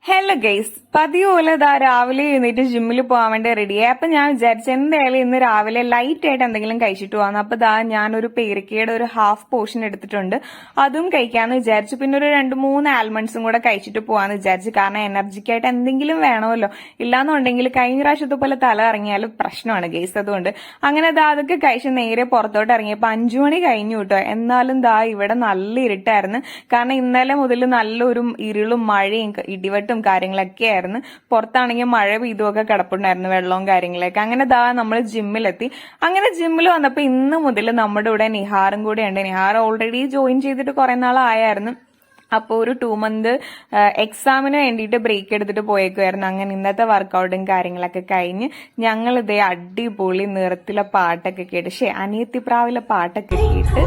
Hello guys, പതിവ് പോലെ രാവിലെ എഴുന്നേറ്റ് ജിമ്മിൽ പോകാൻ വേണ്ടി റെഡിയായി. അപ്പൊ ഞാൻ വിചാരിച്ചു എന്തായാലും ഇന്ന് രാവിലെ ലൈറ്റ് ആയിട്ട് എന്തെങ്കിലും കഴിച്ചിട്ട് പോകാന്ന്. അപ്പൊ ഞാനൊരു പേരക്കയുടെ ഒരു ഹാഫ് പോർഷൻ എടുത്തിട്ടുണ്ട്, അതും കഴിക്കാന്ന് വിചാരിച്ചു. പിന്നെ ഒരു 2-3 ആൽമണ്ട്സും കൂടെ കഴിച്ചിട്ട് പോവാന്ന് വിചാരിച്ചു. കാരണം എനർജിക്കായിട്ട് എന്തെങ്കിലും വേണമല്ലോ, ഇല്ലാന്നുണ്ടെങ്കിൽ കഴിഞ്ഞ പ്രാവശ്യത്തെ പോലെ തല ഇറങ്ങിയാലും പ്രശ്നമാണ് ഗൈസ്. അതുകൊണ്ട് അങ്ങനെ അതൊക്കെ കഴിച്ച് നേരെ പുറത്തോട്ട് ഇറങ്ങിയപ്പോ 5 മണി കഴിഞ്ഞു കേട്ടോ. എന്നാലും ഇവിടെ നല്ല ഇരുട്ടായിരുന്നു. കാരണം ഇന്നലെ മുതൽ നല്ലൊരു ഇരുളും മഴയും ഇടിവെട്ടും കാര്യങ്ങളൊക്കെ ആയിരുന്നു. പുറത്താണെങ്കിൽ മഴ പെയ്തുമൊക്കെ കിടപ്പുണ്ടായിരുന്നു, വെള്ളവും കാര്യങ്ങളൊക്കെ. അങ്ങനെ നമ്മൾ ജിമ്മിലെത്തി. അങ്ങനെ ജിമ്മിൽ വന്നപ്പോ ഇന്ന് മുതൽ നമ്മുടെ കൂടെ നിഹാറും കൂടെ ഉണ്ട്. നിഹാർ ഓൾറെഡി ജോയിൻ ചെയ്തിട്ട് കുറെ നാളായിരുന്നു. അപ്പൊ ഒരു 2 മന്ത് എക്സാമിന് വേണ്ടിയിട്ട് ബ്രേക്ക് എടുത്തിട്ട് പോയേക്കുമായിരുന്നു. അങ്ങനെ ഇന്നത്തെ വർക്കൗട്ടും കാര്യങ്ങളൊക്കെ കഴിഞ്ഞ് ഞങ്ങൾ ഇതേ അടിപൊളി നിറത്തിലെ പാട്ടൊക്കെ കേട്ട് അനിയത്തിപ്രാവിലെ പാട്ടൊക്കെ കേട്ട്